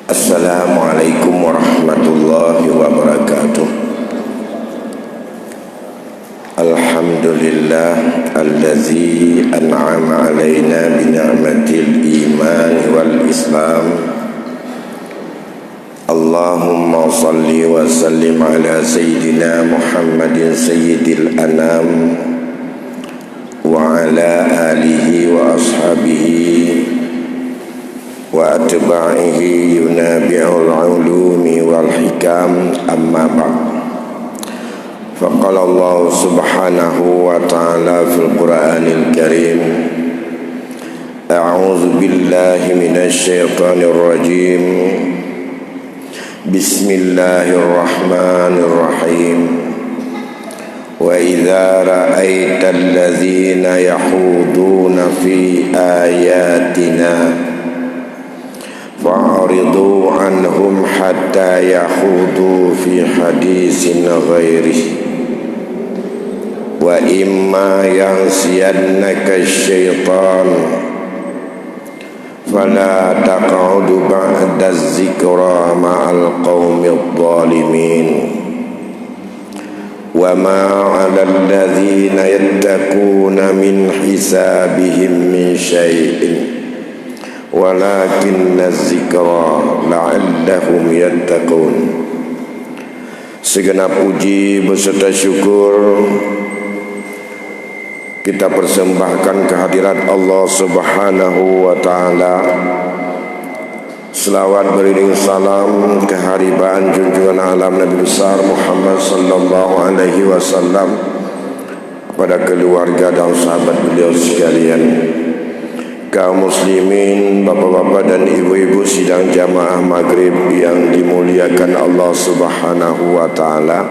Assalamualaikum warahmatullahi wabarakatuh. Alhamdulillah allazi an'ama alaina bi ni'matil iman wal islam. Allahumma salli wa sallim ala sayyidina Muhammadin sayyidil anam wa ala alihi wa ashabihi wa atba'ihi yunabi'ul ulumi wal hikam, amma ba'd. Faqala Allah subhanahu wa ta'ala fil Qur'anil Karim, a'udzu billahi minasy syaithanir rajim. Bismillahirrahmanirrahim. Wa idza ra'aital ladzina yahuduna fi ayatina fa'ridu anhum hatta yahudu fi hadisin ghairihi wa imma yansiyannaka syaitan fala taq'udu ba'da dzikra ma'al qaumidh dhalimin wa ma 'alal ladzina yattaquna min hisabihim min syai'in walakinna dzikra la'allahum yattaqun. Segenap puji beserta syukur kita persembahkan kehadirat Allah Subhanahu wa ta'ala. Selawat beriring salam keharibaan junjungan alam Nabi besar Muhammad sallallahu alaihi wasallam kepada keluarga dan sahabat beliau sekalian, kaum muslimin, bapak-bapak dan ibu-ibu sidang jamaah maghrib yang dimuliakan Allah Subhanahu wa ta'ala.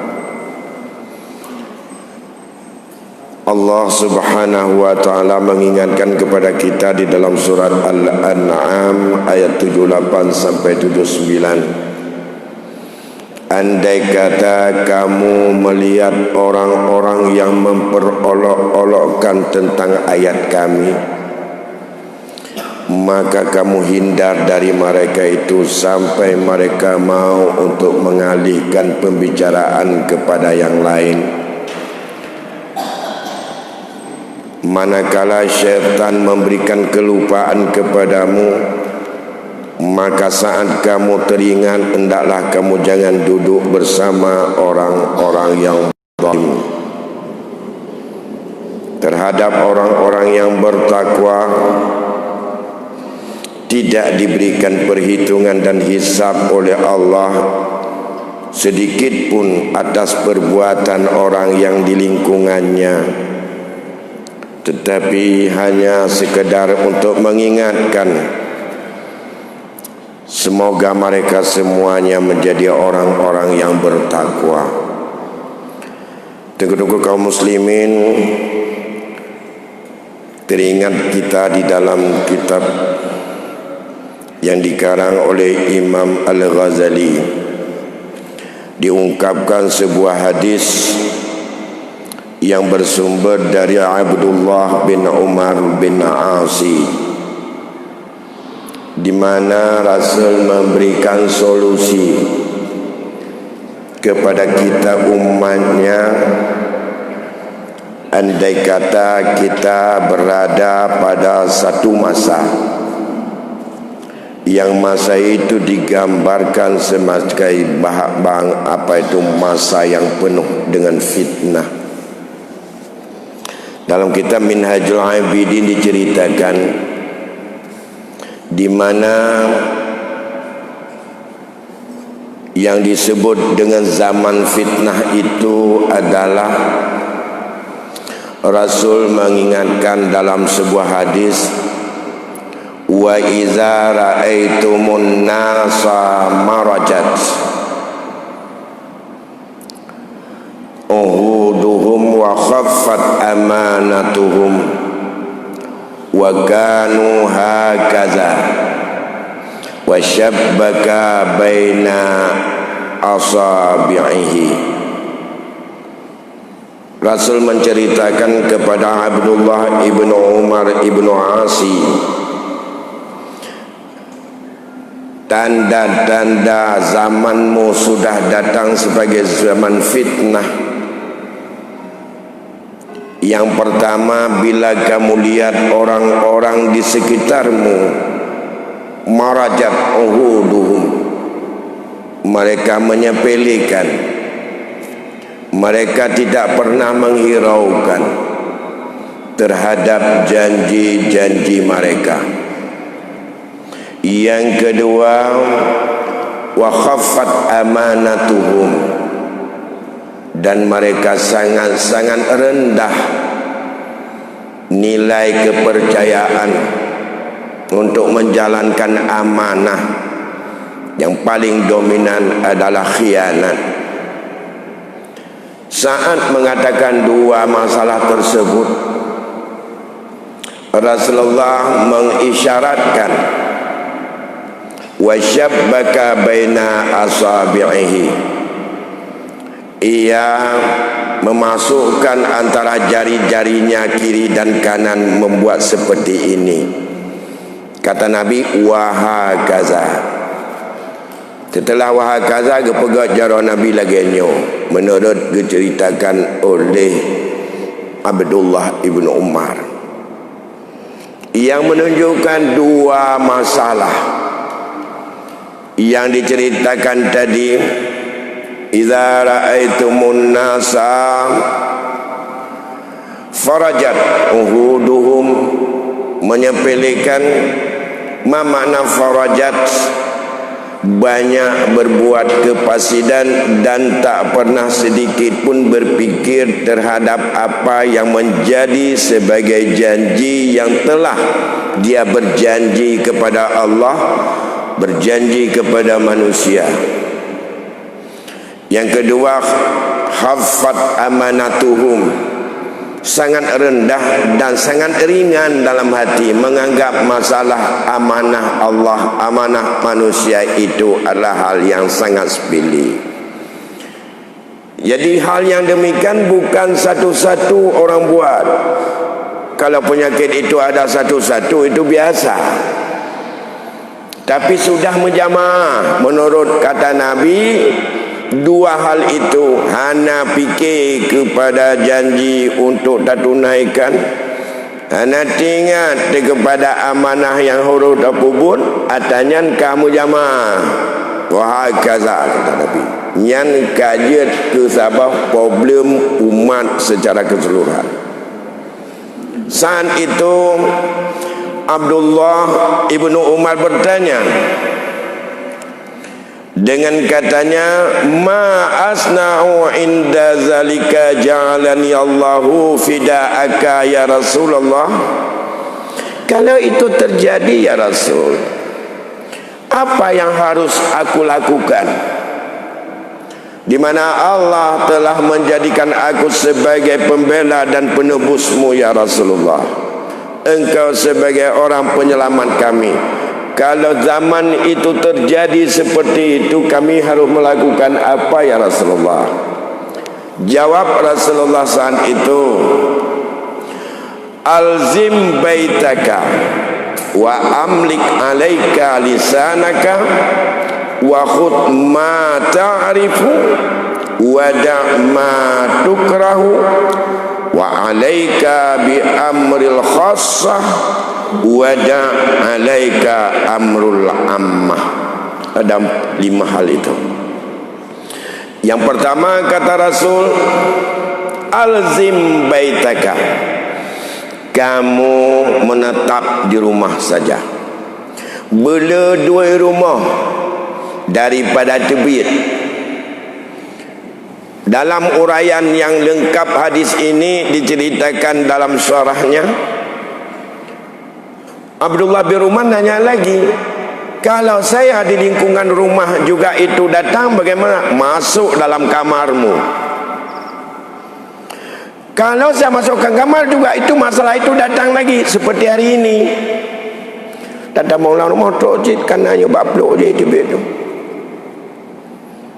Allah Subhanahu wa ta'ala mengingatkan kepada kita di dalam surat Al-An'am ayat 78 sampai 79. Andai kata kamu melihat orang-orang yang memperolok-olokkan tentang ayat kami, maka kamu hindar dari mereka itu sampai mereka mau untuk mengalihkan pembicaraan kepada yang lain. Manakala syaitan memberikan kelupaan kepadamu, maka saat kamu teringat, hendaklah kamu jangan duduk bersama orang-orang yang zalim. Terhadap orang-orang yang bertakwa tidak diberikan perhitungan dan hisab oleh Allah sedikit pun atas perbuatan orang yang di lingkungannya, tetapi hanya sekedar untuk mengingatkan. Semoga mereka semuanya menjadi orang-orang yang bertakwa. Tengku-tengku kaum muslimin, teringat kita di dalam kitab yang dikarang oleh Imam Al-Ghazali, diungkapkan sebuah hadis yang bersumber dari Abdullah bin Umar bin Asi, di mana Rasul memberikan solusi kepada kita umatnya. Andai kata kita berada pada satu masa yang masa itu digambarkan sebagai masa yang penuh dengan fitnah. Dalam kitab Minhajul Abidin diceritakan di mana yang disebut dengan zaman fitnah itu adalah Rasul mengingatkan dalam sebuah hadis, wa iza ra'aitumun nasa marajat uhuduhum wa khaffat amanatuhum wa kanu hakaza wa syabbaka baina asabi'ihi. Rasul menceritakan kepada Abdullah ibnu Umar ibnu Asi tanda-tanda zamanmu sudah datang sebagai zaman fitnah. Yang pertama, bila kamu lihat orang-orang di sekitarmu, marajat uhuduhum, mereka menyepelekan, mereka tidak pernah menghiraukan terhadap janji-janji mereka. Yang kedua, wa khaffat amanatuhum, dan mereka sangat-sangat rendah nilai kepercayaan untuk menjalankan amanah. Yang paling dominan adalah khianat. Saat mengatakan dua masalah tersebut, Rasulullah mengisyaratkan wa syabbaka baina asabi'ihi, ia memasukkan antara jari-jarinya kiri dan kanan membuat seperti ini. Kata Nabi, wahakaza. Setelah wahakaza, kepegat jara Nabi laginya, menurut diceritakan oleh Abdullah ibnu Umar, yang menunjukkan dua masalah yang diceritakan tadi. Idza ra'aitumun nasa farajat uhuduhum, menyepelekan. Ma makna farajat? Banyak berbuat kefasidan dan tak pernah sedikit pun berfikir terhadap apa yang menjadi sebagai janji yang telah dia berjanji kepada Allah, berjanji kepada manusia. Yang kedua, khaffat amanatuhum, sangat rendah dan sangat ringan dalam hati, menganggap masalah amanah Allah, amanah manusia itu adalah hal yang sangat sepele. Jadi hal yang demikian bukan satu-satu orang buat. Kalau penyakit itu ada satu-satu, itu biasa. Tapi sudah menjamaah. Menurut kata Nabi, dua hal itu, hana fikir kepada janji untuk tak tunaikan, hana ingat kepada amanah yang huruf tak pubun, atanya kamu jamaah. Wahai kaza, kata Nabi, yang kajian ke sabab problem umat secara keseluruhan. Saat itu Abdullah ibnu Umar bertanya dengan katanya, ma asna'u inda zalika ja'alani Allahu fida'aka ya Rasulullah. Kalau itu terjadi ya Rasul, apa yang harus aku lakukan? Di mana Allah telah menjadikan aku sebagai pembela dan penebusmu ya Rasulullah. Engkau sebagai orang penyelamat kami. Kalau zaman itu terjadi seperti itu, kami harus melakukan apa ya Rasulullah? Jawab Rasulullah saat itu, alzim baitaka wa amlik alaika lisanaka wa khud ma ta'rifu wa da' ma tukrahu wa alaika bi amril khassah wada' alaika amrul ammah. Ada 5 hal itu. Yang pertama kata Rasul, alzim baitaka, kamu menetap di rumah saja, bela dua rumah daripada terbit. Dalam uraian yang lengkap hadis ini diceritakan dalam syarahnya, Abdullah bin Umar nanya lagi, kalau saya di lingkungan rumah juga itu datang, bagaimana? Masuk dalam kamarmu. Kalau saya masukkan kamar juga itu masalah itu datang lagi, seperti hari ini. Datang maulah rumah cik kan hanya baplok je itu tu.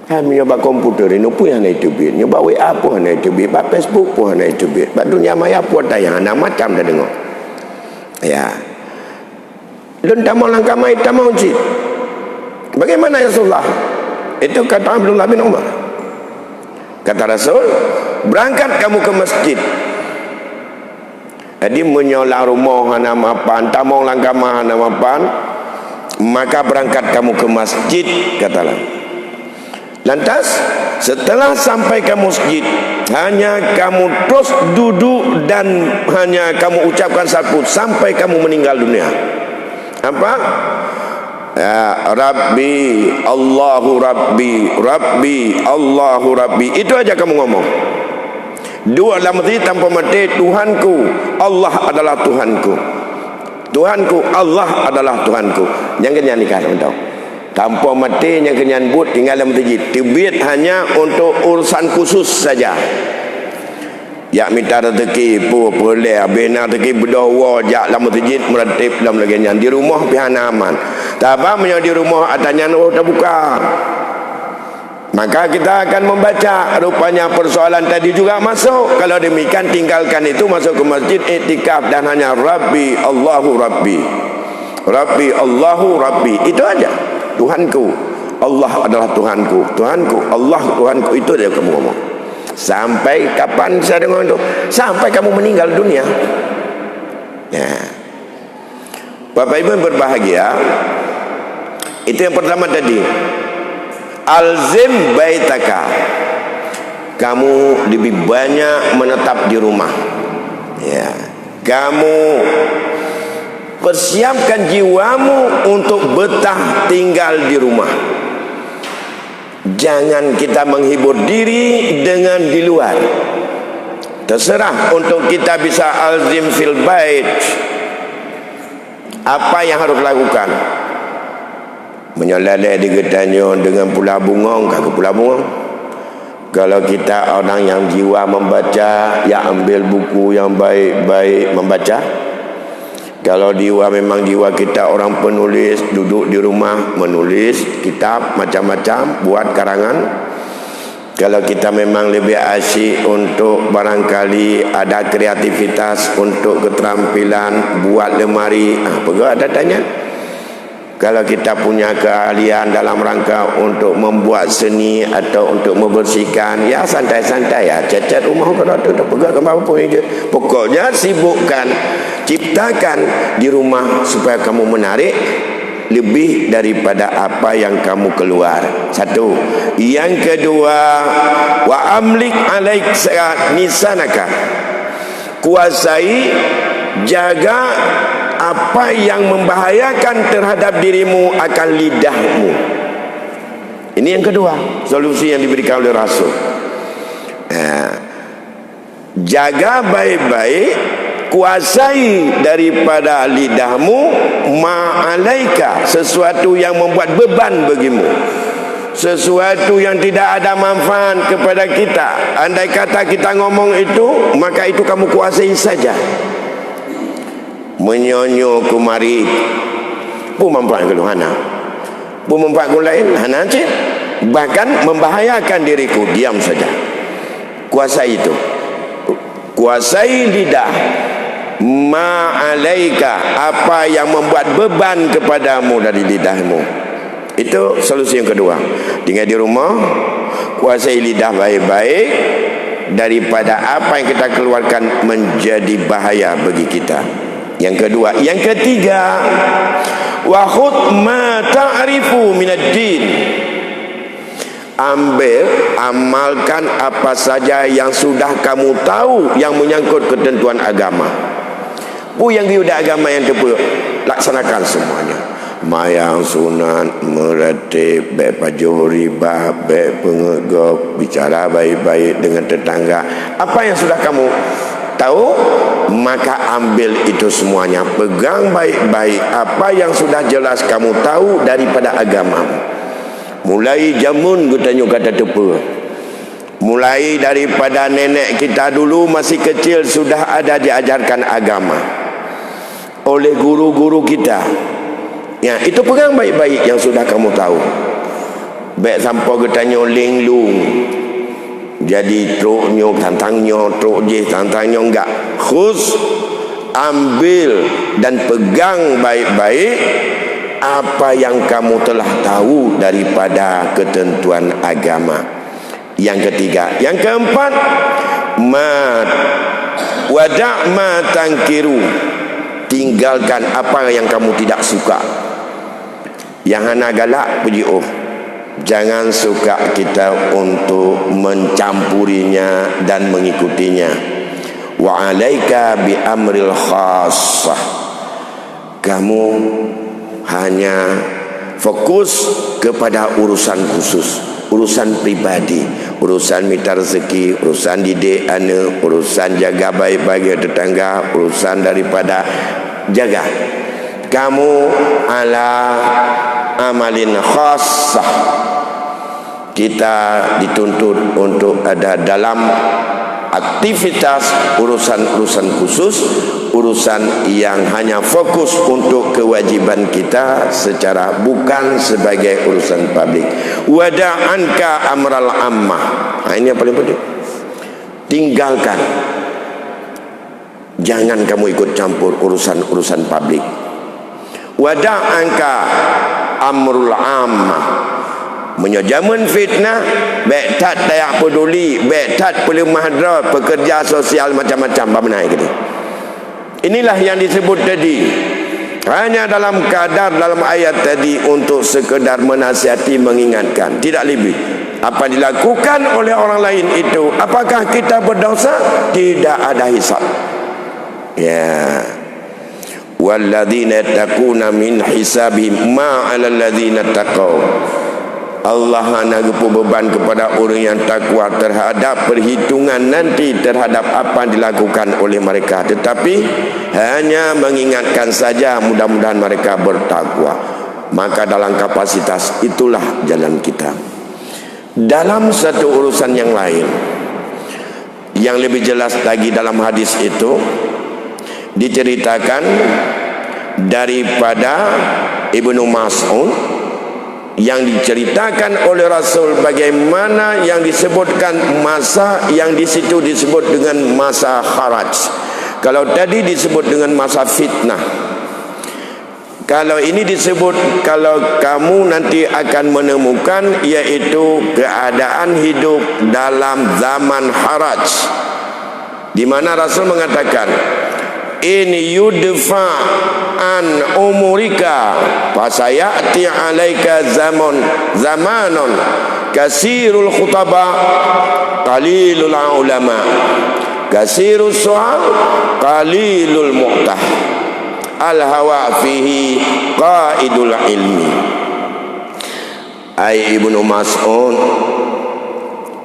Kami nyoba komputer ini pun yang itu bit, nyoba WA pun yang itu bit, Facebook pun yang itu bit, dunia maya pun tayang, ada macam dah dengar. Ya. Dan tak mau langkah mai tak mau cik. Bagaimana ya Rasulullah? Itu kata Abdullah bin Umar. Kata Rasul, berangkat kamu ke masjid. Jadi menyolah rumah hana mapan, tamong langkama hana mapan, maka berangkat kamu ke masjid, katalah. Lantas setelah sampai ke masjid, hanya kamu terus duduk dan hanya kamu ucapkan satu sampai kamu meninggal dunia. Apa? Ya, Rabbi, Allahu Rabbi, Rabbi, Allahu Rabbi. Itu aja kamu ngomong. Dua dalam hati tanpa mati, Tuhanku, Allah adalah Tuhanku. Tuhanku, Allah adalah Tuhanku. Yang kenyan nikah tahu. Tanpa mati yang kenyan but tinggal dalam masjid. Tibit hanya untuk urusan khusus saja. Ya minta rezeki pun boleh, bina rezeki berdoa jak dalam masjid meratib dalam lagian di rumah pihak aman. Tapi punya di rumah adanya terbuka. Maka kita akan membaca, rupanya persoalan tadi juga masuk. Kalau demikian tinggalkan itu, masuk ke masjid iktikaf dan hanya Rabbi Allahu Rabbi, Rabbi Allahu Rabbi. Itu aja. Tuhanku, Allah adalah Tuhanku, Tuhanku, Allah Tuhanku. Itu dia kamu ngomong. Sampai kapan saya dengar itu? Sampai kamu meninggal dunia. Ya. Bapak Ibu yang berbahagia, itu yang pertama tadi. Alzim baitaka. Kamu lebih banyak menetap di rumah. Ya. Kamu persiapkan jiwamu untuk betah tinggal di rumah. Jangan kita menghibur diri dengan di luar. Terserah untuk kita bisa alzim fil bait. Apa yang harus lakukan? Menyolalai di Gedanyo dengan pula bungong, kagak pula bungong. Kalau kita orang yang jiwa membaca, ya ambil buku yang baik-baik membaca. Kalau jiwa memang jiwa kita orang penulis, duduk di rumah menulis kitab macam-macam, buat karangan. Kalau kita memang lebih asyik untuk barangkali ada kreativitas untuk keterampilan buat lemari, apa ada tanya. Kalau kita punya keahlian dalam rangka untuk membuat seni atau untuk membersihkan, ya santai-santai ya, cat-cat rumah kalau ada pegang apa pun je. Pokoknya sibukkan, ciptakan di rumah supaya kamu menarik lebih daripada apa yang kamu keluar. Satu. Yang kedua, wa amlik alaik nisanaka. Kuasai, jaga apa yang membahayakan terhadap dirimu akan lidahmu. Ini yang kedua, solusi yang diberikan oleh Rasul. Jaga baik-baik, kuasai daripada lidahmu ma'alaika, sesuatu yang membuat beban bagimu, sesuatu yang tidak ada manfaat kepada kita. Andai kata kita ngomong itu, maka itu kamu kuasai saja. Menyonyo kumari pun manfaat ke hana, pun manfaat ke lain hana cik, bahkan membahayakan diriku. Diam saja, kuasai itu, kuasai lidah. Ma'alaika, apa yang membuat beban kepadamu dari lidahmu. Itu solusi yang kedua. Tinggal di rumah, kuasai lidah baik-baik daripada apa yang kita keluarkan menjadi bahaya bagi kita. Yang kedua. Yang ketiga, wa khudh ma ta'rifu minad din. Ambil, amalkan apa saja yang sudah kamu tahu yang menyangkut ketentuan agama. Yang diudah agama yang tepu, laksanakan semuanya. Mayang, sunat, meratib, baik pajuh riba, baik pengegop, bicara baik-baik dengan tetangga. Apa yang sudah kamu tahu, maka ambil itu semuanya. Pegang baik-baik apa yang sudah jelas kamu tahu daripada agama. Mulai jamun gutanyo kata tepu, mulai daripada nenek kita dulu masih kecil sudah ada diajarkan agama oleh guru-guru kita. Ya, itu pegang baik-baik yang sudah kamu tahu. Baik sampai gutanyo linglung, jadi truknya tantangnya, truk je tantangnya enggak. Khus, ambil dan pegang baik-baik apa yang kamu telah tahu daripada ketentuan agama. Yang ketiga. Yang keempat, wada' ma tangkiru, tinggalkan apa yang kamu tidak suka. Yang hana galak puji jangan suka kita untuk mencampurinya dan mengikutinya. Wa alaika bi amril khassah, kamu hanya fokus kepada urusan khusus, urusan pribadi, urusan minta rezeki, urusan didik anak, urusan jaga baik-baik tetangga, urusan daripada jaga. Kamu ala amalin khassah, kita dituntut untuk ada dalam aktivitas urusan-urusan khusus, urusan yang hanya fokus untuk kewajiban kita secara bukan sebagai urusan publik. Wada'anka amral ammah. Ini yang paling penting. Tinggalkan, jangan kamu ikut campur urusan-urusan publik. Wada'anka amrul ammah, menyajaman fitnah, betat dayak peduli, betat perlu mahadra, pekerja sosial macam-macam benar gitu. Inilah yang disebut tadi, hanya dalam kadar dalam ayat tadi untuk sekedar menasihati, mengingatkan, tidak lebih. Apa dilakukan oleh orang lain itu, apakah kita berdosa? Tidak ada hisab. Ya, walladzina yattaquna min hisabihim ma 'alal ladzina taqaw. Allah nak beban kepada orang yang takwa terhadap perhitungan nanti terhadap apa yang dilakukan oleh mereka, tetapi hanya mengingatkan saja, mudah-mudahan mereka bertakwa. Maka dalam kapasitas itulah jalan kita. Dalam satu urusan yang lain, yang lebih jelas lagi dalam hadis itu diceritakan daripada Ibnu Mas'ud, yang diceritakan oleh Rasul bagaimana yang disebutkan masa yang di situ disebut dengan masa kharaj. Kalau tadi disebut dengan masa fitnah, kalau ini disebut, kalau kamu nanti akan menemukan, yaitu keadaan hidup dalam zaman kharaj, di mana Rasul mengatakan, in yudfa an umurika fasayati alaika zamanon kasirul khutaba qalilul ulama kasirus su'al qalilul mu'tah al hawa fihi qaidul ilmi. Ai Ibnu Mas'ud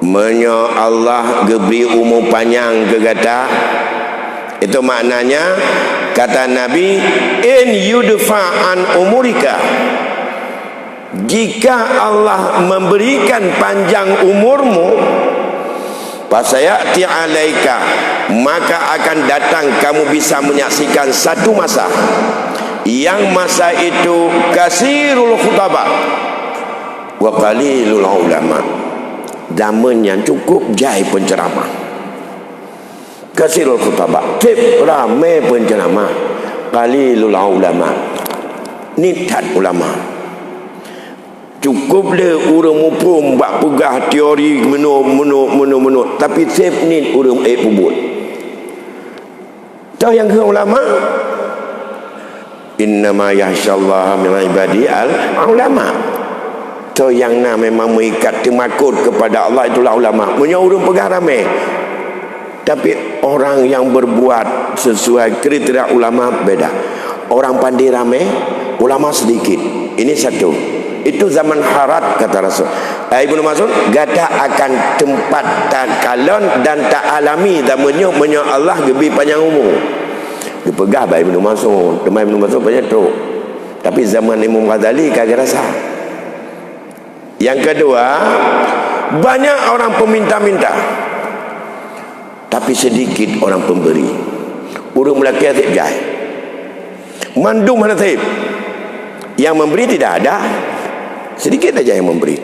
menyo Allah geberi umur panjang ke kata. Itu maknanya, kata Nabi, in yudfa an umurika, jika Allah memberikan panjang umurmu, fasayati alaika, maka akan datang kamu bisa menyaksikan satu masa, yang masa itu kasirul khutaba wa qalilul ulama, zaman yang cukup jai penceramah. Kasirul khutbah, tip ramai penceramah, qalilul ulama, nitat ulama. Cukup le urang mupum bak pegah teori menu, tapi tip ni urang pubut. Tahu yang ke ulama? Innama yahsyallaha min ibadi al ulama. Tahu yang memang mengikat temakut kepada Allah itulah ulama. Punya urang pegah ramai. Tapi orang yang berbuat sesuai kriteria ulama beda. Orang pandai ramai, ulama sedikit. Ini satu. Itu zaman harat, kata Rasul. Ibnu Mas'ud gada akan tempat tak kalon dan tak alami dan menyo Allah lebih panjang umur. Dipegah by Ibnu Mas'ud. Teman Ibnu Mas'ud banyak tu. Tapi zaman Imam Ghazali kagak rasa. Yang kedua, banyak orang peminta-minta, tapi sedikit orang pemberi. Urang Melaka tip jai, mandum mana tip, yang memberi tidak ada, sedikit saja yang memberi.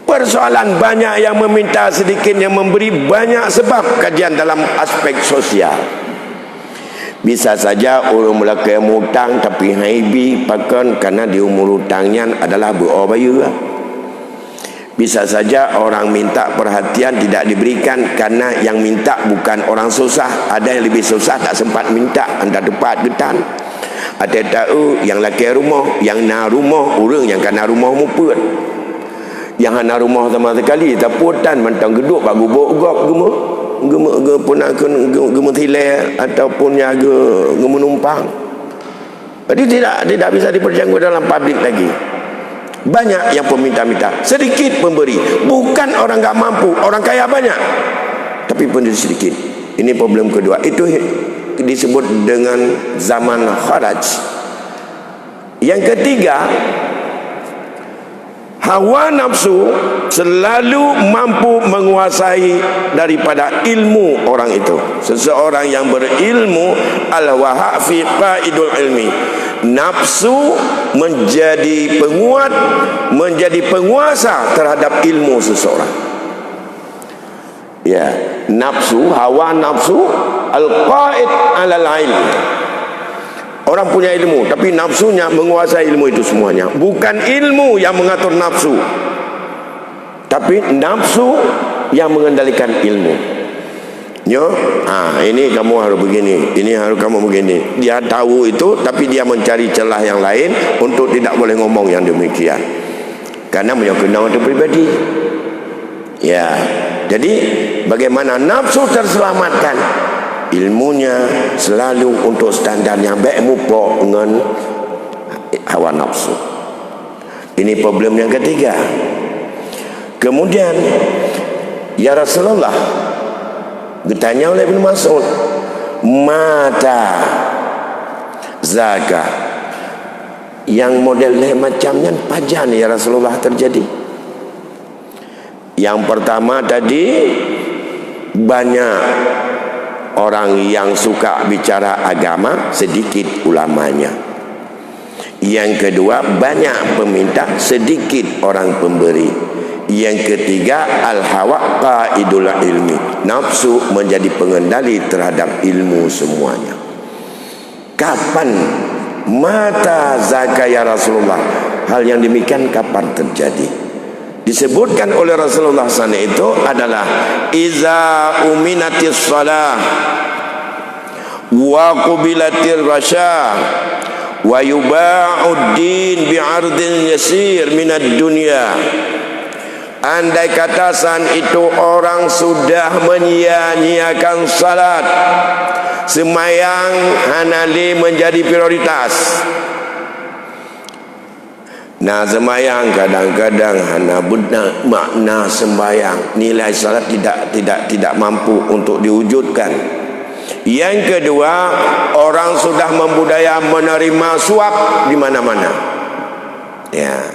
Persoalan banyak yang meminta, sedikit yang memberi, banyak sebab kajian dalam aspek sosial. Bisa saja orang Melaka yang hutang tapi haibi pakan karena di umur hutangnya adalah berobaya. Bisa saja orang minta perhatian tidak diberikan karena yang minta bukan orang susah. Ada yang lebih susah tak sempat minta, anda tepat getan. Ada tahu yang laki rumah, yang na rumah orang yang kena rumah muput. Yang hana rumah sama sekali taputan mentang geduk bagu bogok gemu tilai ataupun nyaga gemu numpang. Jadi tidak bisa diperjangkau dalam publik lagi. Banyak yang peminta-minta, sedikit pemberi. Bukan orang tak mampu, orang kaya banyak, tapi pemberi sedikit. Ini problem kedua. Itu disebut dengan zaman kharaj. Yang ketiga, hawa nafsu selalu mampu menguasai daripada ilmu orang itu. Seseorang yang berilmu al-waha fi qaidul ilmi. Nafsu menjadi penguat, menjadi penguasa terhadap ilmu seseorang. Ya, nafsu, hawa nafsu al-qaid alal ilm. Orang punya ilmu, tapi nafsunya menguasai ilmu itu semuanya. Bukan ilmu yang mengatur nafsu, tapi nafsu yang mengendalikan ilmu. Yo, ini kamu harus begini, ini harus kamu begini. Dia tahu itu, tapi dia mencari celah yang lain untuk tidak boleh ngomong yang demikian. Karena menyokong itu pribadi. Ya, jadi bagaimana nafsu terselamatkan? Ilmunya selalu untuk standar yang baik mupok dengan hawa nafsu. Ini problem yang ketiga. Kemudian ya Rasulullah ditanya oleh Ibn Mas'ud, mata zakat yang model macamnya pajan ya Rasulullah terjadi. Yang pertama tadi, banyak orang yang suka bicara agama, sedikit ulamanya. Yang kedua, banyak peminta, sedikit orang pemberi. Yang ketiga, al-hawa qaidul ilmi. Nafsu menjadi pengendali terhadap ilmu semuanya. Kapan mata zakat ya Rasulullah? Hal yang demikian kapan terjadi? Disebutkan oleh Rasulullah SAW itu adalah iza uminatis salah wa qubilatir rasya wa yuba'uddin bi'ardin yasir minad dunya. Andai kata san itu orang sudah menyia-nyiakan salat, semayang hanali menjadi prioritas. Nah, sembahyang kadang-kadang hanya benar makna sembahyang, nilai salat tidak mampu untuk diwujudkan. Yang kedua, orang sudah membudaya menerima suap di mana-mana. Ya,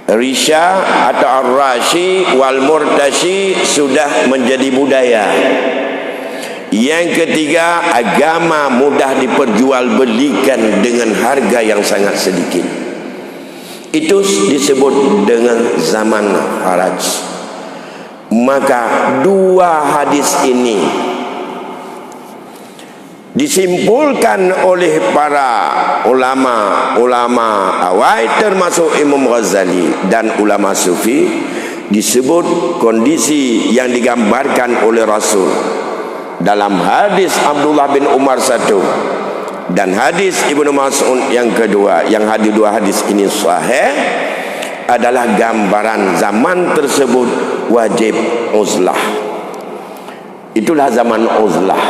risya atau ar-rashi wal murtashi sudah menjadi budaya. Yang ketiga, agama mudah diperjualbelikan dengan harga yang sangat sedikit. Itu disebut dengan zaman kharaj. Maka dua hadis ini disimpulkan oleh para ulama awal termasuk Imam Ghazali dan ulama sufi, disebut kondisi yang digambarkan oleh Rasul dalam hadis Abdullah bin Umar satu dan hadis Ibnu Mas'ud yang kedua. Yang hadis dua hadis ini sahih, adalah gambaran zaman tersebut wajib uzlah. Itulah zaman uzlah.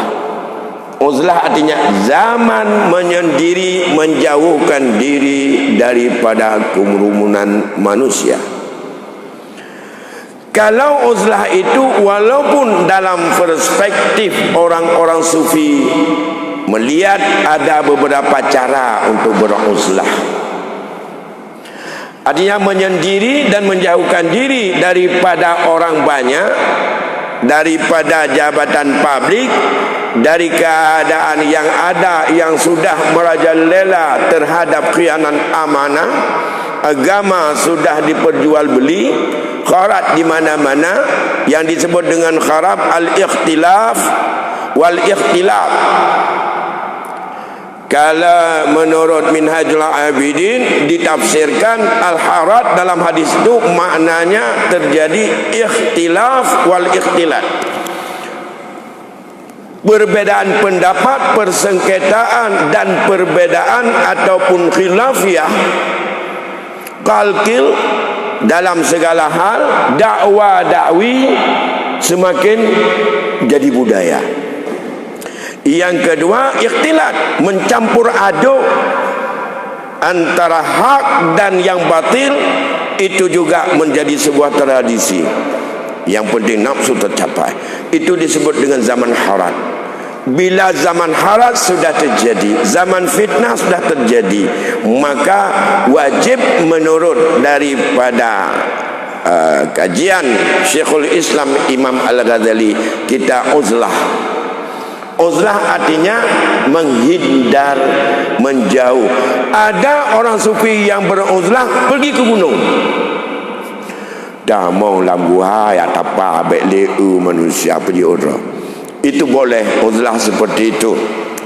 Uzlah artinya zaman menyendiri, menjauhkan diri daripada kerumunan manusia. Kalau uzlah itu walaupun dalam perspektif orang-orang sufi melihat ada beberapa cara untuk beruzlah, artinya menyendiri dan menjauhkan diri daripada orang banyak, daripada jabatan publik, dari keadaan yang ada yang sudah merajalela terhadap khianat amanah, agama sudah diperjualbeli, kharat di mana-mana, yang disebut dengan kharab al-ikhtilaf wal ikhtilaf. Kalau menurut Minhajul Abidin ditafsirkan al-harat dalam hadis itu maknanya terjadi ikhtilaf wal ikhtilat, perbedaan pendapat, persengketaan dan perbedaan ataupun khilafiyah, kalkil dalam segala hal, dakwa-dakwi semakin jadi budaya. Yang kedua, ikhtilat, mencampur aduk antara hak dan yang batil, itu juga menjadi sebuah tradisi. Yang penting nafsu tercapai. Itu disebut dengan zaman harat. Bila zaman harat sudah terjadi, zaman fitnah sudah terjadi, maka wajib menurut daripada kajian Syekhul Islam Imam Al-Ghazali, kita uzlah. Uzlah artinya menghindar, menjauh. Ada orang sufi yang beruzlah pergi ke gunung. Dah mau lambuhai atapa beleu manusia pergi uzlah. Itu boleh uzlah seperti itu.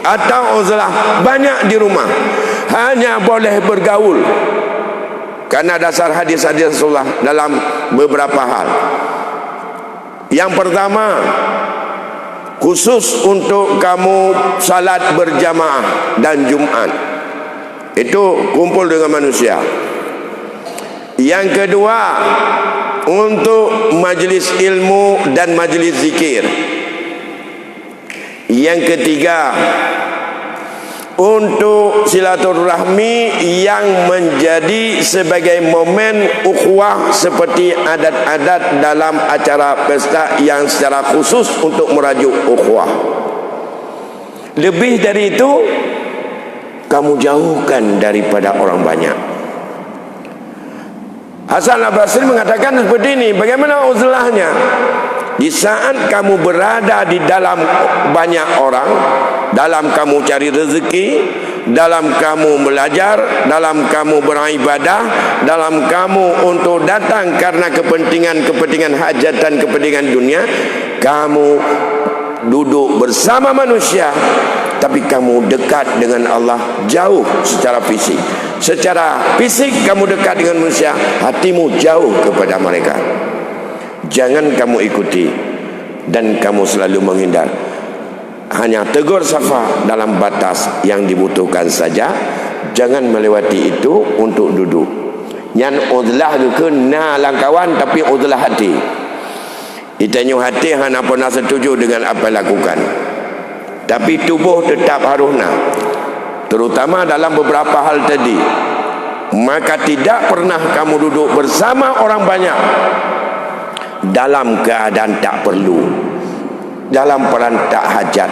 Atau uzlah banyak di rumah, hanya boleh bergaul. Karena dasar hadis-hadis Rasulullah dalam beberapa hal. Yang pertama, khusus untuk kamu salat berjamaah dan Jumat, itu kumpul dengan manusia. Yang kedua, untuk majlis ilmu dan majlis zikir. Yang ketiga, untuk silaturahmi yang menjadi sebagai momen ukhuwah, seperti adat-adat dalam acara pesta yang secara khusus untuk merajuk ukhuwah. Lebih dari itu, kamu jauhkan daripada orang banyak. Hasan al-Basri mengatakan seperti ini. Bagaimana uzlahnya? Di saat kamu berada di dalam banyak orang, dalam kamu cari rezeki, dalam kamu belajar, dalam kamu beribadah, dalam kamu untuk datang karena kepentingan hajat dan kepentingan dunia, kamu duduk bersama manusia, tapi kamu dekat dengan Allah jauh secara fisik. Secara fisik kamu dekat dengan manusia, hatimu jauh kepada mereka. Jangan kamu ikuti dan kamu selalu menghindar. Hanya tegur sapa dalam batas yang dibutuhkan saja. Jangan melewati itu untuk duduk. Yang uzlah tu kena langkawan, tapi uzlah hati. Itanya hati hana pernah setuju dengan apa lakukan, tapi tubuh tetap harus nak. Terutama dalam beberapa hal tadi. Maka tidak pernah kamu duduk bersama orang banyak dalam keadaan tak perlu, dalam peran tak hajat,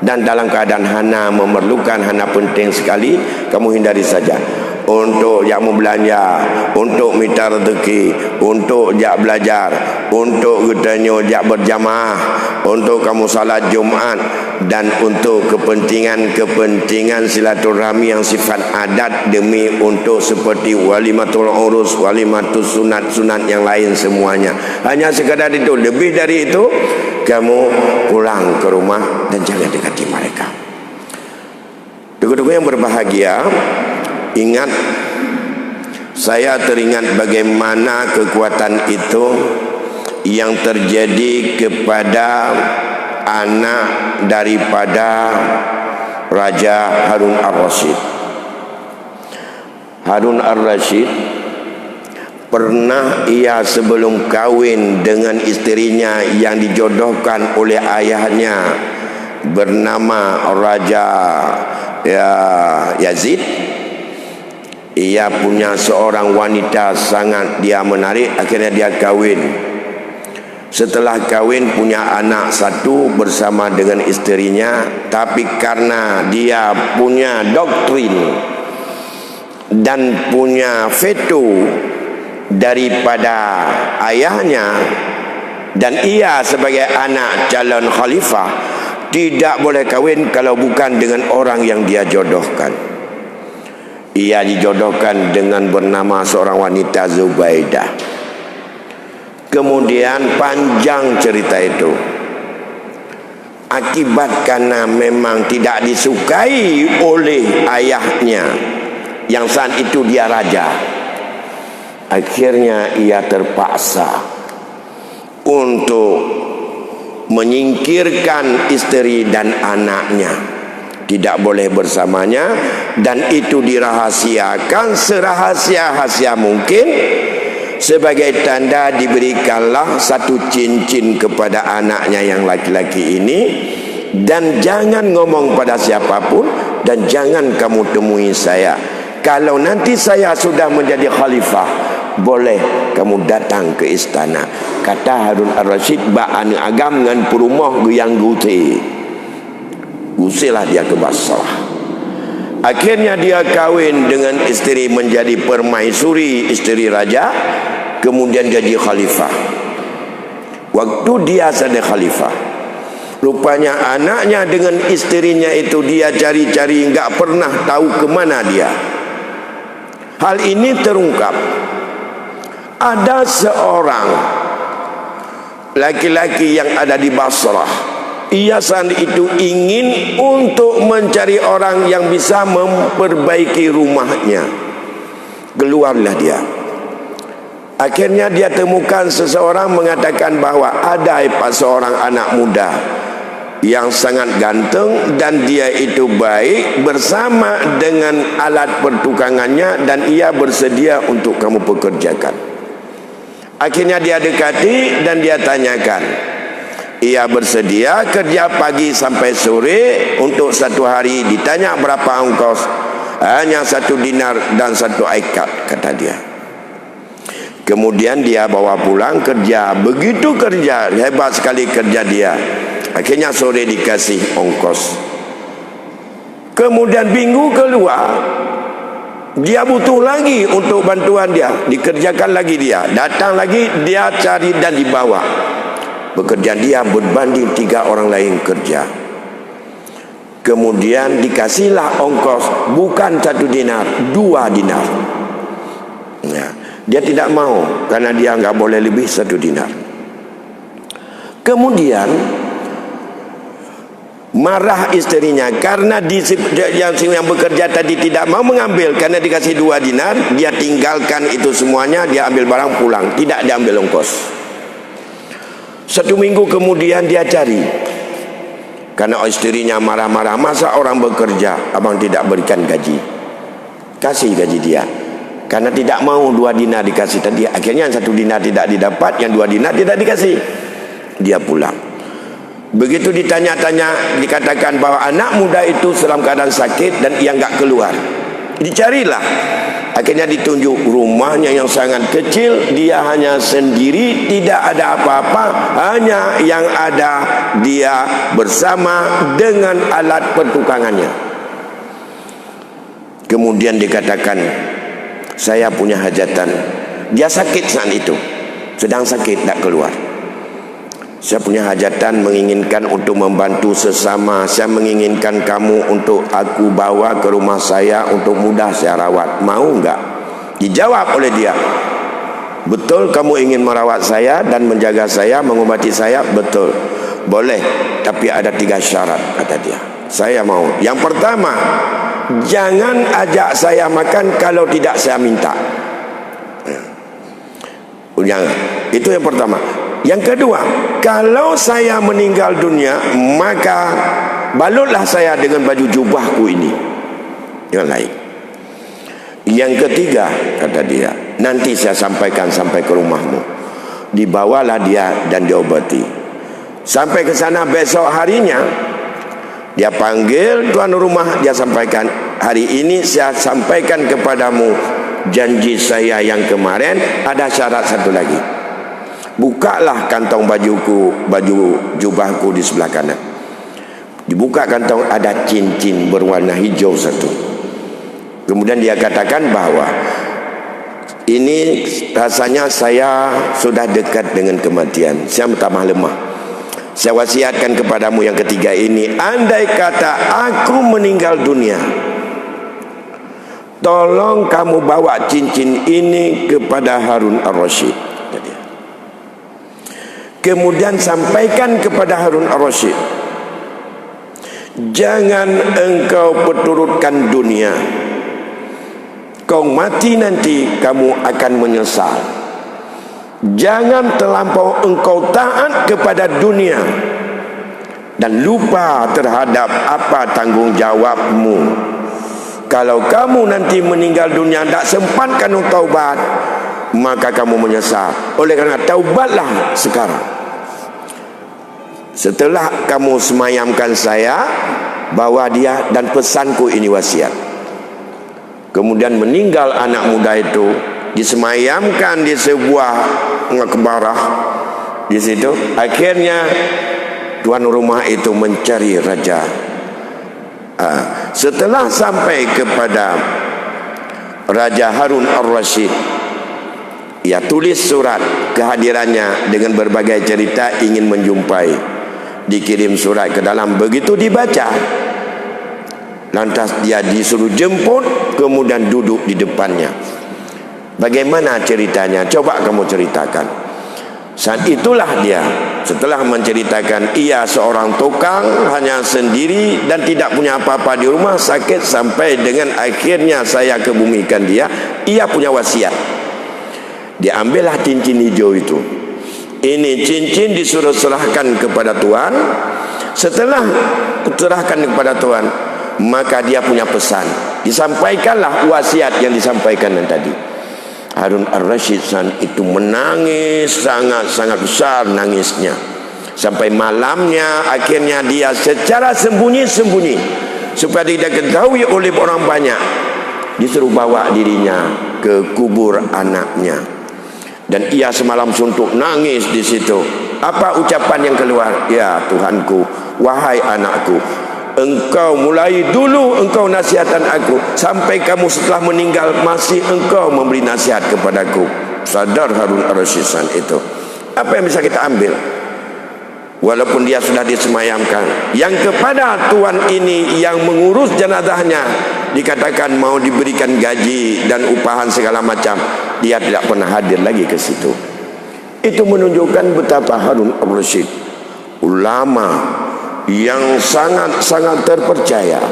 dan dalam keadaan hana memerlukan, hana penting sekali, kamu hindari saja. Untuk yang membelanja, untuk minta rezeki, untuk jak belajar, untuk katanya jak berjamaah, untuk kamu salat Jumat, dan untuk kepentingan silaturahmi yang sifat adat, demi untuk seperti walimatul urus, walimatul sunat yang lain semuanya. Hanya sekadar itu. Lebih dari itu, kamu pulang ke rumah dan jangan dekati mereka. Duku-duku yang berbahagia, ingat, saya teringat bagaimana kekuatan itu yang terjadi kepada anak daripada Raja Harun Ar-Rasyid. Harun Ar-Rasyid pernah ia sebelum kahwin dengan isterinya yang dijodohkan oleh ayahnya bernama Raja Yazid. Ia punya seorang wanita sangat dia menarik, akhirnya dia kahwin. Setelah kahwin punya anak satu bersama dengan isterinya, tapi karena dia punya doktrin dan punya veto daripada ayahnya, dan ia sebagai anak calon khalifah tidak boleh kahwin kalau bukan dengan orang yang dia jodohkan. Ia dijodohkan dengan bernama seorang wanita Zubaidah. Kemudian panjang cerita itu. Akibat karena memang tidak disukai oleh ayahnya, yang saat itu dia raja, akhirnya ia terpaksa untuk menyingkirkan istri dan anaknya, tidak boleh bersamanya, dan itu dirahasiakan serahasia-rahasia mungkin. Sebagai tanda diberikanlah satu cincin kepada anaknya yang laki-laki ini, dan jangan ngomong pada siapapun, dan jangan kamu temui saya. Kalau nanti saya sudah menjadi khalifah, boleh kamu datang ke istana. Kata Harun Ar-Rasyid, ba'an agam dengan perumah yang guti. Gusilah dia ke Basrah. Akhirnya dia kahwin dengan isteri menjadi permaisuri, isteri raja. Kemudian jadi khalifah. Waktu dia jadi khalifah, rupanya anaknya dengan isterinya itu dia cari-cari, enggak pernah tahu ke mana dia. Hal ini terungkap. Ada seorang laki-laki yang ada di Basrah. Ia saat itu ingin untuk mencari orang yang bisa memperbaiki rumahnya. Keluarlah dia. Akhirnya dia temukan seseorang mengatakan bahawa ada seorang anak muda yang sangat ganteng, dan dia itu baik bersama dengan alat pertukangannya, dan ia bersedia untuk kamu pekerjakan. Akhirnya dia dekati dan dia tanyakan. Ia bersedia kerja pagi sampai sore untuk satu hari. Ditanya berapa ongkos? Hanya 1 dinar dan 1 ikat, kata dia. Kemudian dia bawa pulang kerja. Begitu kerja, hebat sekali kerja dia. Akhirnya sore dikasih ongkos. Kemudian minggu keluar, dia butuh lagi untuk bantuan dia. Dikerjakan lagi dia. Datang lagi, dia cari dan dibawa. Pekerjaan dia berbanding 3 orang lain kerja. Kemudian dikasihlah ongkos, bukan 1 dinar, 2 dinar. Ya. Dia tidak mau, karena dia enggak boleh lebih 1 dinar. Kemudian marah istrinya karena yang bekerja tadi tidak mau mengambil, karena dikasih 2 dinar. Dia tinggalkan itu semuanya, dia ambil barang pulang, tidak diambil ongkos. 1 minggu kemudian dia cari, karena istrinya marah-marah, masa orang bekerja abang tidak berikan gaji? Kasih gaji dia, karena tidak mau 2 dinar dikasih tadi. Akhirnya 1 dinar tidak didapat, yang 2 dinar tidak dikasih. Dia pulang. Begitu ditanya-tanya, dikatakan bahwa anak muda itu dalam keadaan sakit dan ia enggak keluar. Dicarilah. Akhirnya ditunjuk rumahnya yang sangat kecil. Dia hanya sendiri, tidak ada apa-apa. Hanya yang ada dia bersama dengan alat pertukangannya. Kemudian dikatakan, saya punya hajatan. Dia sakit saat itu, sedang sakit, tak keluar. Saya punya hajatan, menginginkan untuk membantu sesama. Saya menginginkan kamu untuk aku bawa ke rumah saya untuk mudah saya rawat. Mau enggak? Dijawab oleh dia, betul kamu ingin merawat saya dan menjaga saya, mengobati saya? Betul. Boleh, tapi ada 3 syarat, kata dia. Saya mau. Yang pertama, jangan ajak saya makan kalau tidak saya minta. Jangan. Itu yang pertama. Yang kedua, kalau saya meninggal dunia, maka balutlah saya dengan baju jubahku ini. Yang lain. Yang ketiga, kata dia, nanti saya sampaikan sampai ke rumahmu. Dibawalah dia dan diobati. Sampai ke sana besok harinya, dia panggil tuan rumah, dia sampaikan, hari ini saya sampaikan kepadamu janji saya yang kemarin, ada syarat satu lagi. Bukalah kantong bajuku, baju jubahku di sebelah kanan. Dibuka kantong, ada cincin berwarna hijau satu. Kemudian dia katakan bahwa ini rasanya saya sudah dekat dengan kematian, saya tambah lemah. Saya wasiatkan kepadamu yang ketiga ini, andai kata aku meninggal dunia, tolong kamu bawa cincin ini kepada Harun Ar-Rasyid. Kemudian sampaikan kepada Harun Ar-Rasyid Jangan engkau perturutkan dunia. Kau mati nanti kamu akan menyesal. Jangan terlampau engkau taat kepada dunia dan lupa terhadap apa tanggungjawabmu. Kalau kamu nanti meninggal dunia tak sempatkan untuk taubat, maka kamu menyesal. Oleh kerana taubatlah sekarang. Setelah kamu semayamkan saya, bawa dia dan pesanku ini wasiat. Kemudian meninggal anak muda itu, disemayamkan di sebuah makbarah di situ. Akhirnya tuan rumah itu mencari raja. Setelah sampai kepada Raja Harun Ar-Rasyid, ia tulis surat kehadirannya dengan berbagai cerita ingin menjumpai. Dikirim surat ke dalam, begitu dibaca, lantas dia disuruh jemput, kemudian duduk di depannya. Bagaimana ceritanya? Coba kamu ceritakan. Saat itulah dia, setelah menceritakan ia seorang tukang, hanya sendiri dan tidak punya apa-apa di rumah, sakit sampai dengan akhirnya saya kebumikan dia. Ia punya wasiat. Diambillah cincin hijau itu. Ini cincin disuruh serahkan kepada Tuhan. Setelah serahkan kepada Tuhan, maka dia punya pesan. Disampaikanlah wasiat yang disampaikan tadi. Harun Ar-Rasyid itu menangis sangat-sangat besar nangisnya. Sampai malamnya akhirnya dia secara sembunyi-sembunyi, supaya tidak diketahui oleh orang banyak, disuruh bawa dirinya ke kubur anaknya. Dan ia semalam suntuk nangis di situ. Apa ucapan yang keluar? Ya Tuhanku, wahai anakku, engkau mulai dulu engkau nasihatkan aku, sampai kamu setelah meninggal masih engkau memberi nasihat kepadaku. Sadar Harun Ar-Rasyid itu. Apa yang bisa kita ambil? Walaupun dia sudah disemayamkan, yang kepada tuan ini yang mengurus jenazahnya dikatakan mau diberikan gaji dan upahan segala macam, dia tidak pernah hadir lagi ke situ. Itu menunjukkan betapa Harun Ar-Rasyid ulama yang sangat-sangat terpercaya,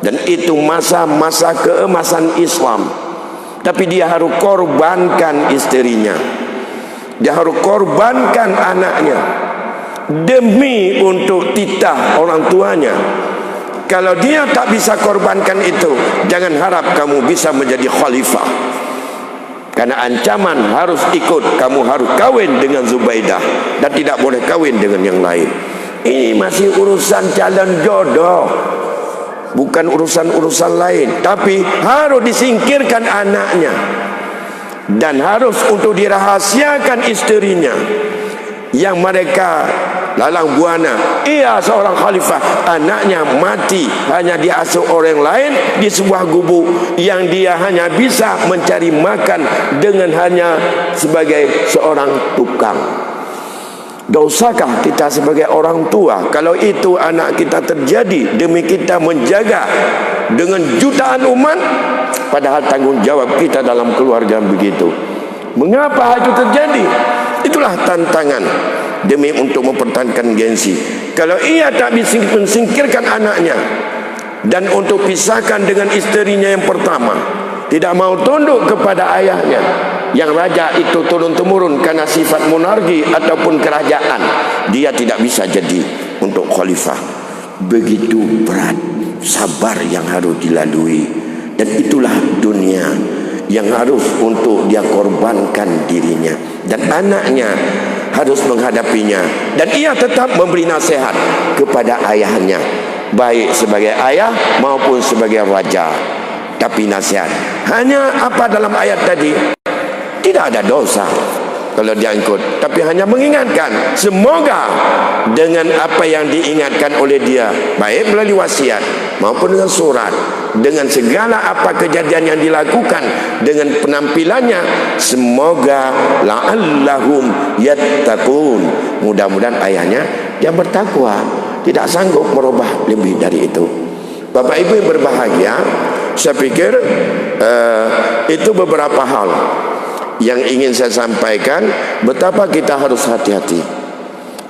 dan itu masa-masa keemasan Islam. Tapi dia harus korbankan istrinya, dia harus korbankan anaknya demi untuk titah orang tuanya. Kalau dia tak bisa korbankan itu, jangan harap kamu bisa menjadi khalifah. Karena ancaman harus ikut, kamu harus kawin dengan Zubaidah dan tidak boleh kawin dengan yang lain. Ini masih urusan calon jodoh, bukan urusan-urusan lain. Tapi harus disingkirkan anaknya, dan harus untuk dirahasiakan istrinya, yang mereka lalang buana. Ia seorang khalifah, anaknya mati hanya diasuh orang lain di sebuah gubuk yang dia hanya bisa mencari makan dengan hanya sebagai seorang tukang. Dosakah kita sebagai orang tua kalau itu anak kita terjadi demi kita menjaga dengan jutaan umat, padahal tanggungjawab kita dalam keluarga begitu? Mengapa itu terjadi? Itulah tantangan demi untuk mempertahankan gengsi. Kalau ia tak bisa mensingkirkan anaknya dan untuk pisahkan dengan istrinya yang pertama, tidak mau tunduk kepada ayahnya yang raja itu turun-temurun karena sifat monarki ataupun kerajaan, dia tidak bisa jadi untuk khalifah. Begitu berat sabar yang harus dilalui, dan itulah dunia yang harus untuk dia korbankan dirinya, dan anaknya harus menghadapinya, dan ia tetap memberi nasihat kepada ayahnya, baik sebagai ayah maupun sebagai raja. Tapi nasihat hanya apa dalam ayat tadi? Tidak ada dosa kalau dia ikut, tapi hanya mengingatkan. Semoga dengan apa yang diingatkan oleh dia, baik melalui wasiat maupun dengan surat, dengan segala apa kejadian yang dilakukan, dengan penampilannya, semoga la'allahum yattaqun, mudah-mudahan ayahnya yang bertakwa, tidak sanggup merubah lebih dari itu. Bapak Ibu yang berbahagia, saya pikir itu beberapa hal yang ingin saya sampaikan, betapa kita harus hati-hati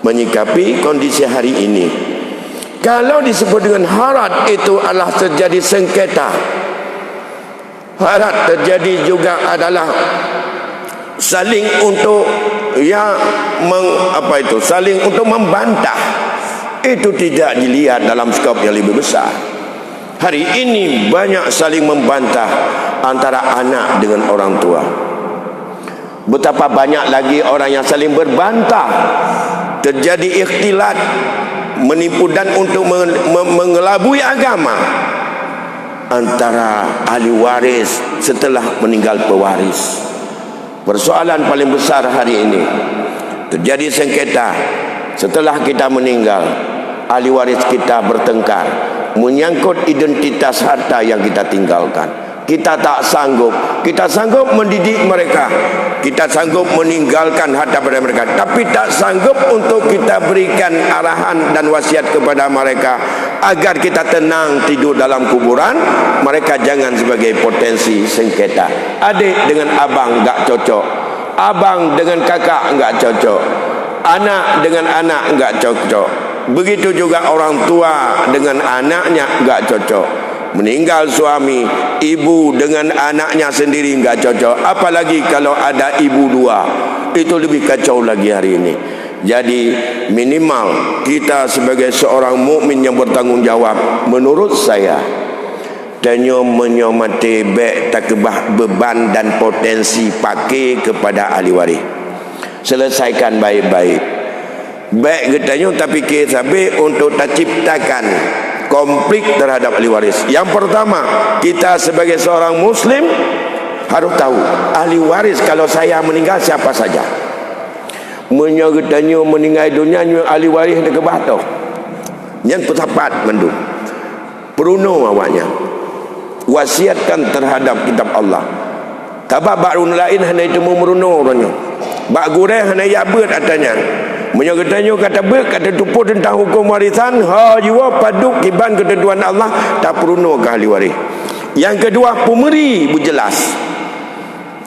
menyikapi kondisi hari ini Kalau disebut dengan harat, itu adalah terjadi sengketa. Harat terjadi juga adalah saling untuk saling untuk membantah. Itu tidak dilihat dalam skop yang lebih besar. Hari ini banyak saling membantah antara anak dengan orang tua. Betapa banyak lagi orang yang saling berbantah. Terjadi ikhtilat, menipu dan untuk mengelabui agama antara ahli waris setelah meninggal pewaris. Persoalan paling besar hari ini terjadi sengketa setelah kita meninggal. Ahli waris kita bertengkar menyangkut identitas harta yang kita tinggalkan. Kita tak sanggup. Kita sanggup mendidik mereka, kita sanggup meninggalkan harta pada mereka, tapi tak sanggup untuk kita berikan arahan dan wasiat kepada mereka agar kita tenang tidur dalam kuburan. Mereka jangan sebagai potensi sengketa. Adik dengan abang enggak cocok, abang dengan kakak enggak cocok, anak dengan anak enggak cocok. Begitu juga orang tua dengan anaknya enggak cocok. Meninggal suami, ibu dengan anaknya sendiri enggak cocok. Apalagi kalau ada ibu dua, itu lebih kacau lagi hari ini. Jadi minimal kita sebagai seorang mukmin yang bertanggung jawab, menurut saya, tanyo menyomati baik takbah beban dan potensi pakai kepada ahli waris. Selesaikan baik-baik. Baik katanya, tapi kita untuk tak ciptakan konflik terhadap ahli waris. Yang pertama, kita sebagai seorang muslim harus tahu ahli waris kalau saya meninggal siapa saja. Menyogetanya meninggal dunia ahli waris dekat bahto. Yang tepat mendung. Peruno awaknya. Wasiatkan terhadap kitab Allah. Tabak bakrun lain hanya itu memeruno orangnya. Bak gureh hanya yabut atanya. Menyogetanya kata kata tupu tentang hukum warisan, ha jiwa paduk kiban ketentuan Allah, tak peruno ke ahli waris. Yang kedua, pemberi berjelas.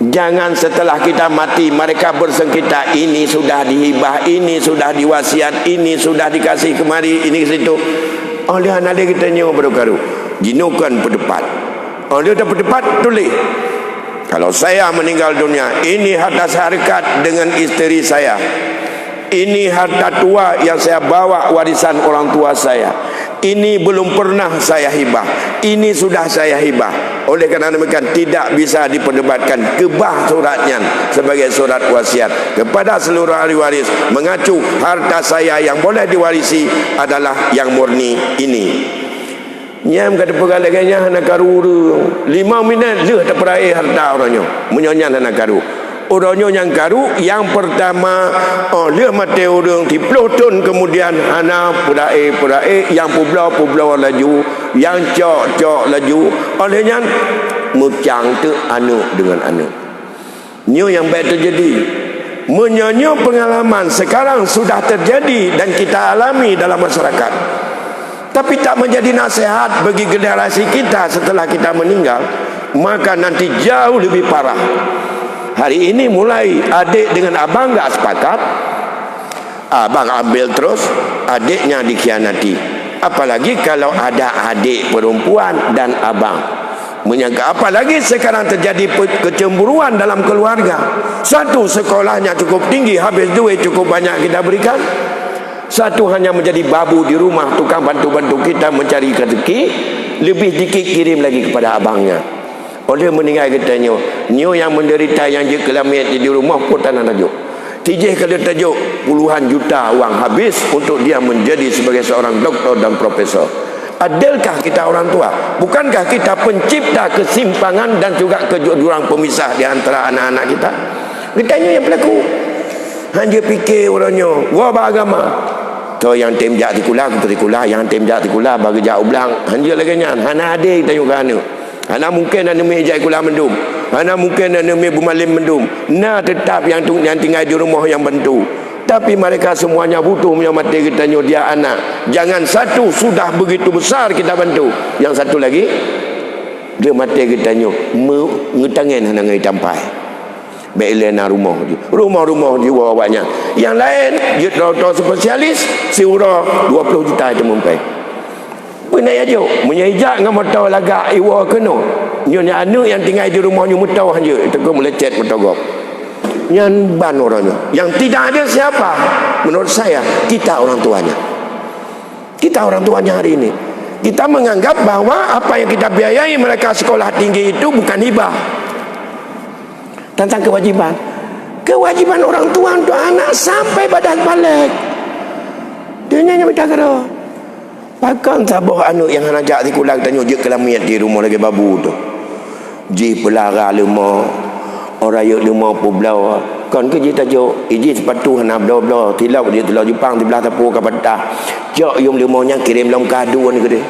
Jangan setelah kita mati mereka bersengketa, ini sudah dihibah, ini sudah diwasiat, ini sudah dikasih kemari, ini ke situ. Oleh anak dia kita nyawa berkaru. Jinukan berdebat. Oleh dia berdebat, tulis. Kalau saya meninggal dunia, ini harta syarikat dengan isteri saya. Ini harta tua yang saya bawa warisan orang tua saya. Ini belum pernah saya hibah. Ini sudah saya hibah. Oleh kerana demikian tidak bisa diperdebatkan. Kebah suratnya sebagai surat wasiat kepada seluruh ahli waris, mengacu harta saya yang boleh diwarisi adalah yang murni ini. Nyam kata pegalaganya hana karu 5 minit je tak peraih harta orangnya. Menyonyan hana karu. Orangnya yang karu, yang pertama dia mati orang di pelotun, kemudian hana purae yang publau laju, yang cok laju. Olehnya mucang tu anu dengan anu. Nyo yang baik terjadi. Menyonyo pengalaman sekarang sudah terjadi dan kita alami dalam masyarakat. Tapi tak menjadi nasihat bagi generasi kita setelah kita meninggal, maka nanti jauh lebih parah. Hari ini mulai adik dengan abang enggak sepakat. Abang ambil terus, adiknya dikhianati. Apalagi kalau ada adik perempuan dan abang menyangka. Apalagi sekarang terjadi kecemburuan dalam keluarga. Satu, sekolahnya cukup tinggi, habis duit cukup banyak kita berikan. Satu hanya menjadi babu di rumah, tukang bantu-bantu kita mencari rezeki, lebih dikit kirim lagi kepada abangnya. Oleh meninggal katanya, nyo yang menderita yang je kelamin di rumah pun tanah tajuk. Tijih kalau tajuk puluhan juta wang habis untuk dia menjadi sebagai seorang doktor dan profesor. Adilkah kita orang tua? Bukankah kita pencipta kesimpangan dan juga kejurang pemisah di antara anak-anak kita? Katanya yang berlaku. Hanya fikir orangnya, wah beragama. So yang tim jak tikulah, yang tim jak tikulah bagi jak ulang. Hanya lagi nyan, hana adik kita juga hana. Hana mungkin hana meja ikulah mendum. Hana mungkin hana meja bumalim mendum. Nah tetap yang tinggal di rumah yang bantu. Tapi mereka semuanya butuh menyamati kita dia anak. Jangan satu sudah begitu besar kita bantu. Yang satu lagi dia mati kita ngetangin hana ngai tampai. Bailena rumah jiwa banyak. Yang lain dia doktor spesialis si urang 20 juta itu mumpai. Pernah aja menyejak dengan motor lagak iwa kena. Nyonya anak yang tinggal di rumahnya motor aja. Itu kau melecet motor gop. Yang ban orangnya. Yang tidak ada siapa? Menurut saya, kita orang tuanya. Kita orang tuanya hari ini. Kita menganggap bahwa apa yang kita biayai mereka sekolah tinggi itu bukan hibah. Tentang kewajiban. Kewajiban orang tua untuk anak sampai badan balik. Dia nyanyi minta kera. Pakan tabah anak yang ajak sekolah tanya je kelamiat di rumah lagi babu tu. Ji pelara lima. Orang yuk lima publau. Kan ke je tajuk. Iji sepatu hana blau-blau. Tilau dia tilau Jepang di belah tapu ke patah. Jok yung limanya kirim dalam kadu ni ke dia.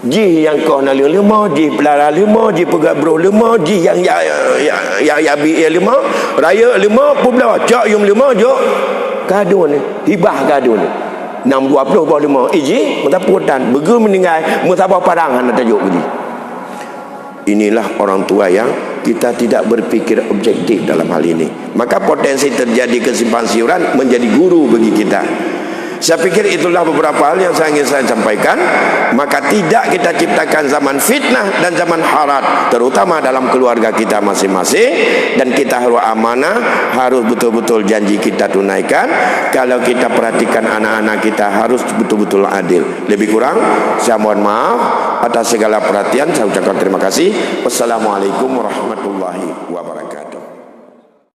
Ji yang kau nak lima, ji pelara lima, ji pegak bro lima, ji yang ya bi lima, raya lima publau. Jok yung lima jok kadu ni. Hibah kadu ni. 620 bawah 5 iji mentaputan begu meninggal mutabah padangan tajuk begini. Inilah orang tua yang kita tidak berpikir objektif dalam hal ini, maka potensi terjadi kesimpangan siuran menjadi guru bagi kita. Saya pikir itulah beberapa hal yang ingin saya sampaikan. Maka tidak kita ciptakan zaman fitnah dan zaman harat, terutama dalam keluarga kita masing-masing. Dan kita harus amanah, harus betul-betul janji kita tunaikan. Kalau kita perhatikan anak-anak kita harus betul-betul adil. Lebih kurang saya mohon maaf atas segala perhatian. Saya ucapkan terima kasih. Wassalamualaikum warahmatullahi wabarakatuh.